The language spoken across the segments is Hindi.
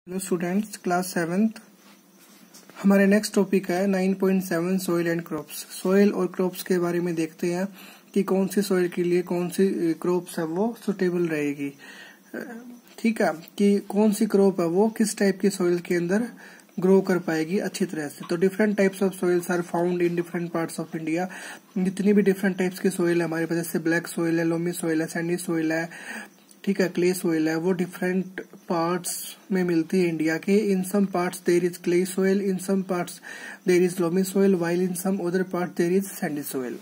Hello students, class 7th। हमारे नेक्स्ट टॉपिक है 9.7 सॉइल एंड क्रॉप्स। सॉइल और क्रॉप्स के बारे में देखते हैं कि कौन सी सॉइल के लिए कौन सी क्रॉप्स है वो सुटेबल रहेगी। ठीक है, कि कौन सी क्रॉप है वो किस टाइप की सॉइल के अंदर ग्रो कर पाएगी अच्छी तरह से। तो different types of soils are found in different parts of India. जितनी भी डिफरेंट टाइप्स की सॉइल है हमारे पास, जैसे ब्लैक सॉइल है, लोमी सॉइल है, सैंडी सॉइल है, ठीक है, क्ले सॉइल है, वो डिफरेंट पार्ट्स में मिलती है इंडिया के। In some parts there is clay soil, in some parts there is loamy soil, while in some other part there is sandy soil.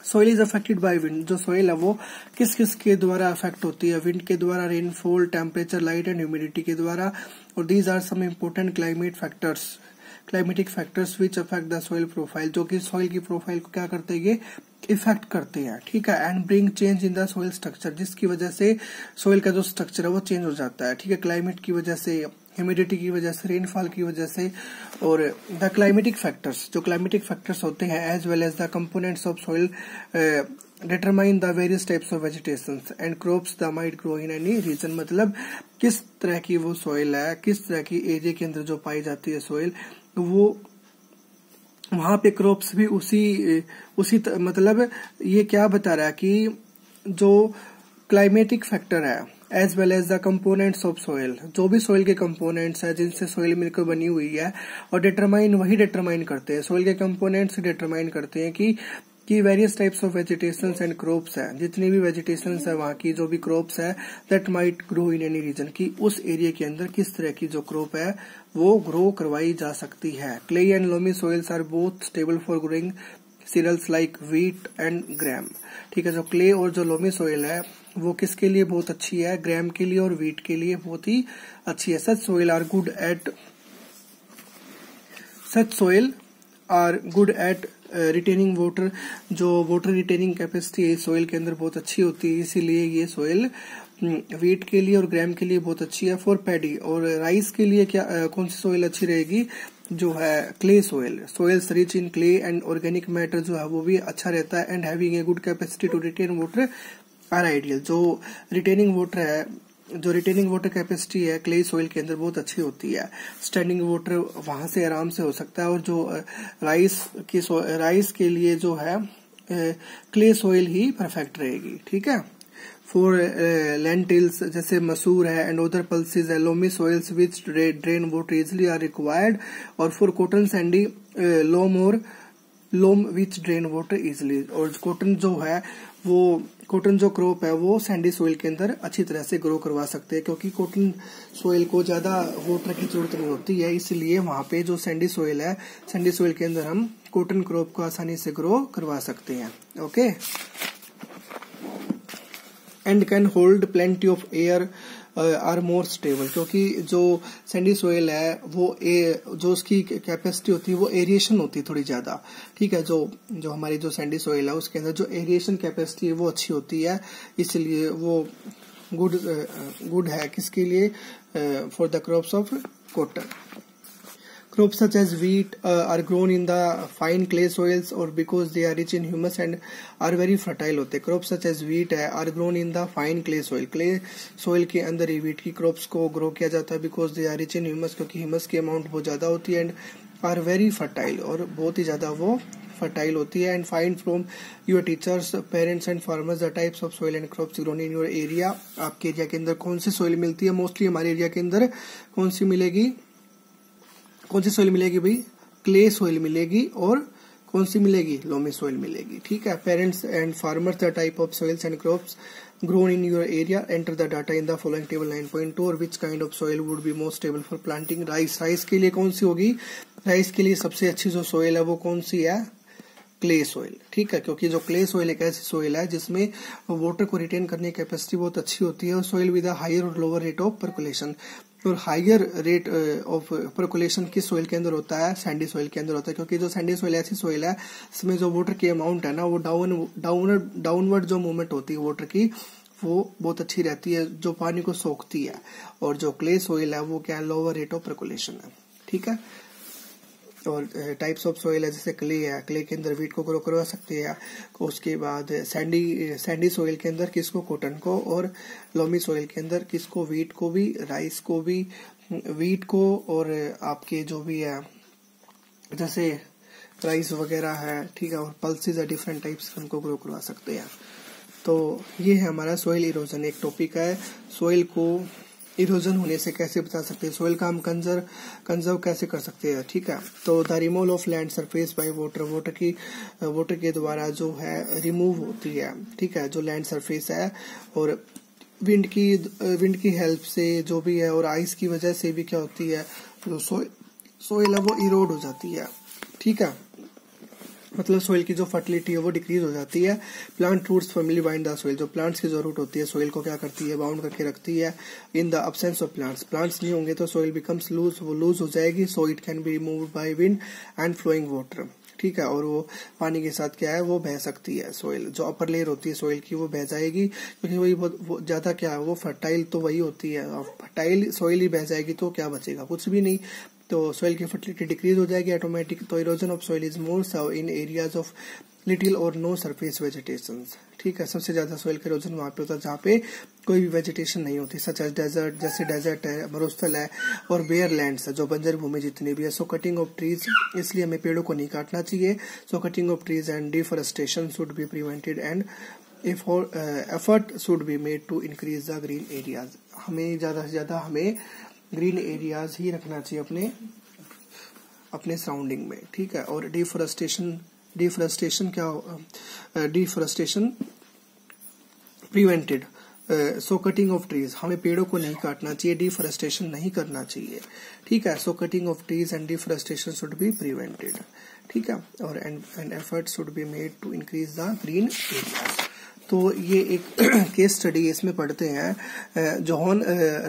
Soil is affected by wind. जो सॉइल है वो किस किस के द्वारा अफेक्ट होती है? विंड के द्वारा, rainfall, temperature, light and humidity के द्वारा। और these are some important climatic factors which affect the soil profile, जो कि सॉइल की प्रोफाइल को क्या करते हैं, ये इफेक्ट करते हैं। ठीक है, and bring change in the soil structure, जिसकी वजह से सॉइल का जो स्ट्रक्चर है वो चेंज हो जाता है। ठीक है, क्लाइमेट की वजह से, ह्यूमिडिटी की वजह से, रेनफॉल की वजह से। और द क्लाइमेटिक फैक्टर्स, जो क्लाइमेटिक फैक्टर्स होते हैं, as well as the components of soil determine the various types of vegetation and crops the might grow in any region. मतलब किस तरह की वो सॉइल है, किस तरह की एरिया के अंदर जो पाई जाती है सॉइल, वो वहां पे क्रॉप्स भी उसी मतलब ये क्या बता रहा है कि जो क्लाइमेटिक फैक्टर है as well as the components of soil, जो भी सॉइल के कंपोनेंट्स है जिनसे सॉइल मिलकर बनी हुई है, और वही डिटरमाइन करते हैं, सॉइल के कंपोनेंट्स डिटरमाइन करते हैं कि various types of vegetation and crops है, जितनी भी वेजिटेशन है वहां की, जो भी क्रॉप्स है, that might grow in any region, की उस एरिया के अंदर किस तरह की जो क्रॉप है वो ग्रो करवाई जा सकती है। Clay and loamy soils are both stable for growing cereals like wheat and gram. ठीक है, जो क्ले और जो लोमी सॉइल है वो किसके लिए बहुत अच्छी है? ग्राम के लिए और व्हीट के लिए बहुत ही अच्छी है। Such soil are good at retaining water. जो वाटर रिटेनिंग कैपेसिटी है सॉइल के अंदर बहुत अच्छी होती है, इसीलिए ये सॉइल व्हीट के लिए और ग्राम के लिए बहुत अच्छी है। फॉर पैडी और राइस के लिए कौन सी सॉइल अच्छी रहेगी? जो है clay soil. Soils rich in clay and organic matter जो है वो भी अच्छा रहता है। And having a good capacity to retain water are ideal. जो रिटेनिंग वाटर कैपेसिटी है क्ले सॉइल के अंदर बहुत अच्छी होती है। स्टैंडिंग वाटर वहां से आराम से हो सकता है। और जो राइस के लिए जो है क्ले सॉइल ही परफेक्ट रहेगी। ठीक है, फॉर लेंटिल्स जैसे मसूर है एंड अदर पल्सेस है, loamy soils which drain water easily are required. और for cotton sandy loam which drain water easily. और कॉटन जो क्रॉप है वो सैंडी सॉइल के अंदर अच्छी तरह से ग्रो करवा सकते हैं, क्योंकि कॉटन सॉइल को ज्यादा वाटर की जरूरत नहीं होती है, इसलिए वहां पे जो सैंडी सॉइल है, सैंडी सॉइल के अंदर हम कॉटन क्रॉप को आसानी से ग्रो करवा सकते हैं। Okay, and can hold plenty of air are more stable, क्योंकि जो सैंडी सॉइल है वो जो उसकी कैपेसिटी होती है वो एरिएशन होती है थोड़ी ज्यादा। ठीक है, जो हमारी जो सैंडी सॉइल है उसके अंदर जो एरिएशन कैपेसिटी है वो अच्छी होती है, इसलिए वो गुड है किसके लिए? For the crops of cotton. Crops such as wheat are grown in the fine clay soils or because they are rich in humus and are very fertile होते हैं। Crops such as wheat are grown in the fine clay soil। clay soil के अंदर ही wheat की crops को grow किया जाता है because they are rich in humus, क्योंकि humus की amount बहुत ज्यादा होती है, and are very fertile, और बहुत ही ज्यादा वो fertile होती है। And find from your teachers, parents and farmers the types of soil and crops grown in your area। आपके एरिया के अंदर कौन सी soil मिलती है? मोस्टली हमारे एरिया के अंदर कौन सी सॉइल मिलेगी भाई? क्ले सॉइल मिलेगी। और कौन सी मिलेगी? लोमी सॉइल मिलेगी। ठीक है, parents and farmers the type of soils and crops grown in your area, enter the data in the following table 9.2। और which kind of soil would be most stable for planting rice के लिए कौन सी होगी? राइस के लिए सबसे अच्छी जो सॉइल है वो कौन सी है? Clay soil. ठीक है, क्योंकि जो क्ले सॉइल एक ऐसी सॉइल है जिसमें वाटर को रिटेन करने की कैपेसिटी बहुत अच्छी होती है। और सॉइल विद हायर और लोअर रेट ऑफ परकुलेशन। और हायर रेट ऑफ परकुलेशन किस सॉइल के अंदर होता है? सैंडी सॉइल के अंदर होता है, क्योंकि जो सैंडी सॉइल ऐसी सॉइल है इसमें जो वाटर की अमाउंट है ना वो डाउनवर्ड जो मूवमेंट होती है वाटर की वो बहुत अच्छी रहती है, जो पानी को सोखती है। और जो क्ले सॉइल है वो क्या है? लोअर रेट ऑफ परकुलेशन है। ठीक है, और टाइप्स ऑफ सॉइल है जैसे क्ले है, क्ले के अंदर व्हीट को ग्रो करवा सकते हैं। उसके बाद सैंडी सॉइल के अंदर किसको? कॉटन को। और लोमी सॉइल के अंदर किसको? व्हीट को भी, राइस को भी, वीट को और आपके जो भी है जैसे राइस वगैरह है, ठीक है, और पल्सेस है डिफरेंट टाइप्स, उनको ग्रो करवा सकते हैं। तो ये है हमारा सॉइल इरोजन, एक टॉपिक है। सॉइल को इरोजन होने से कैसे बचा सकते हैं, सॉइल का हम कंजर्व कैसे कर सकते हैं, ठीक है। तो the removal of land surface by water के द्वारा जो है रिमूव होती है, ठीक है, जो लैंड सरफेस है, और विंड की हेल्प से जो भी है, और आइस की वजह से भी क्या होती है, जो सॉइल है वो इरोड हो जाती है, ठीक है। मतलब सॉइल की जो फर्टिलिटी है वो डिक्रीज हो जाती है। Plant roots family bind the soil, जो प्लांट्स की जो रूट होती है सॉइल को क्या करती है, बाउंड करके रखती है। In the absence of plants नहीं होंगे तो सॉइल बिकम्स लूज, वो लूज हो जाएगी। So it can be removed by wind and flowing water, ठीक है, और वो पानी के साथ क्या है वो बह सकती है। सॉइल जो अपर लेयर होती है सॉइल की वो बह जाएगी, क्योंकि वही वो ज्यादा क्या है, वो फर्टाइल तो वही होती है, और फर्टाइल सॉइल ही बह जाएगी तो क्या बचेगा, कुछ भी नहीं। तो सॉइल की फर्टिलिटी डिक्रीज हो जाएगी ऑटोमेटिक। तो erosion of soil is more so in areas of little और नो सरफेस वेजिटेशन, ठीक है। सबसे ज्यादा सॉइल का इरोजन वहां पे होता है जहाँ पे कोई भी वेजिटेशन नहीं होती, सच एज डेजर्ट, जैसे डेजर्ट है, मरुस्थल है, और बेयर लैंड्स है, जो बंजर भूमि जितनी भी है। सो कटिंग ऑफ ट्रीज, इसलिए हमें पेड़ों को नहीं काटना चाहिए। So cutting of trees and deforestation should be prevented and effort should be made to increase the green areas. हमें ज्यादा से ज्यादा हमें ग्रीन एरियाज ही रखना चाहिए अपने सराउंडिंग में, ठीक है। और डिफॉरेस्टेशन क्या, deforestation prevented. So cutting of trees, हमें पेड़ों को नहीं काटना चाहिए, डिफॉरेस्टेशन नहीं करना चाहिए, ठीक है। So cutting of trees and deforestation should be prevented, ठीक है। और and effort should be made to increase the green areas. तो ये एक केस स्टडी इसमें पढ़ते हैं। John,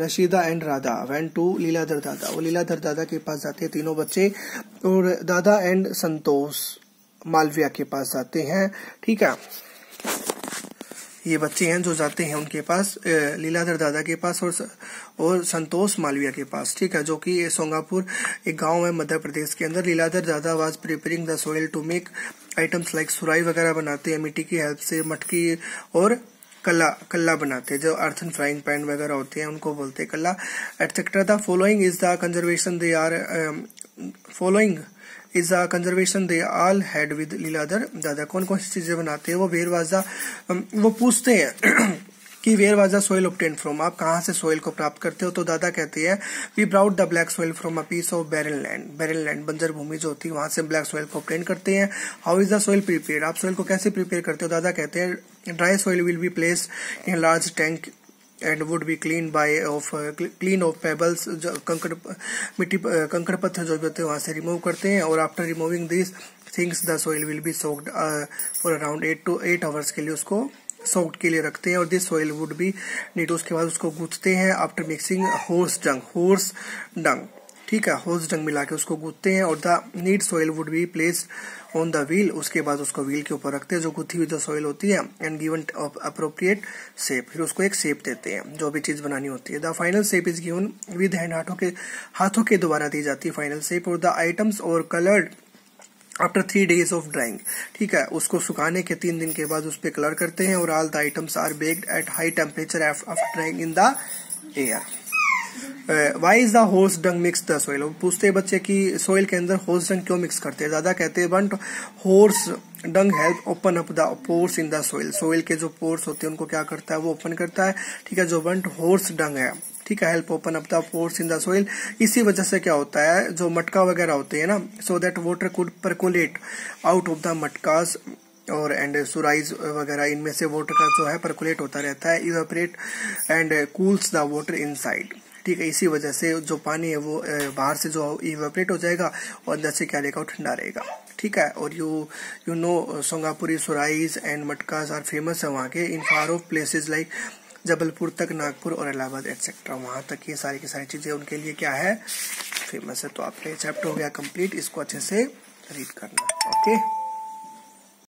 Rashida and Radha went to Leeladhar दादा, वो लीलाधर दादा के पास जाते हैं तीनों बच्चे, और दादा एंड संतोष मालविया के पास जाते हैं, ठीक है। ये बच्चे हैं जो जाते हैं उनके पास, लीलाधर दादा के पास और संतोष मालविया के पास, ठीक है, जो कि सोंगापुर एक गांव है मध्य प्रदेश के अंदर। Leeladhar Dada was preparing the soil to make items like surahi वगैरह बनाते हैं मिट्टी की हेल्प से, मटकी और कल्ला बनाते हैं, जो अर्थन फ्राइंग पैन वगैरह होते हैं उनको बोलते हैं कल्ला, etcetera. The following is the conversation they all had with Leeladhar Dada. कौन कौन सी चीजें बनाते हैं वो, वेयरवाजा, वो पूछते हैं कि where was the soil obtain from, आप कहाँ से सॉइल को प्राप्त करते हो। तो दादा कहते हैं we brought the black soil from a piece of barren land, बंजर भूमि जो होती है वहां से ब्लैक सॉइल को ऑब्टेन करते हैं। How is the soil prepared, आप सॉइल को कैसे प्रिपेयर करते हो। दादा कहते हैं dry soil will be placed in large tank and would be clean of pebbles, कंकड़ पत्थर जो होते हैं वहां से रिमूव करते हैं। और after removing this things the soil will be soaked for around 8 hours के लिए उसको सोक्ड के लिए रखते हैं। और this soil would be knead, उसके बाद उसको गूंथते हैं। आफ्टर मिक्सिंग होर्स डंग, ठीक है, होर्स डंग मिला के उसको गूंथते हैं। और the knead soil would be placed on the wheel, उसके बाद उसको व्हील के ऊपर रखते हैं जो गुथी हुई जो सॉइल होती है, एंड गिवन अप्रोप्रिएट शेप, फिर उसको एक शेप देते हैं जो भी चीज बनानी होती है। The final shape is given with hand, हाथों के द्वारा दी जाती है फाइनल शेप। और द आइटम्स और coloured after 3 days of drawing, ठीक है, उसको सुखाने के 3 दिन के बाद उस पर कलर करते हैं। और all the items are baked at high temperature after drying in the air. Why is the horse dung mix the soil, पूछते हैं बच्चे कि सॉइल के अंदर होर्स डंग क्यों मिक्स करते हैं। दादा कहते हैं burnt horse dung help open up the pores in the soil, soil के जो पोर्स होते हैं उनको क्या करता है वो ओपन करता है, ठीक है। जो बंट होर्स डंग है, ठीक है, help open up the pores in the soil, इसी वजह से क्या होता है जो मटका वगैरह होते हैं ना, so that water could percolate out of the matkas और एंड सुराइज वगैरह, इनमें से वाटर का जो है परकोलेट होता रहता है, evaporate and cools the water inside, ठीक है। इसी वजह से जो पानी है वो बाहर से जो इवेपोरेट हो जाएगा और अंदर से क्या रहेगा वो ठंडा रहेगा, ठीक है। और you know Songapuri surahis and matkas are famous है वहाँ के in far off places like Jabalpur तक, नागपुर और इलाहाबाद एटसेट्रा, वहां तक ये सारी की सारी चीजें उनके लिए क्या है फेमस है। तो आपका ये चैप्टर हो गया कंप्लीट, इसको अच्छे से रीड करना, ओके।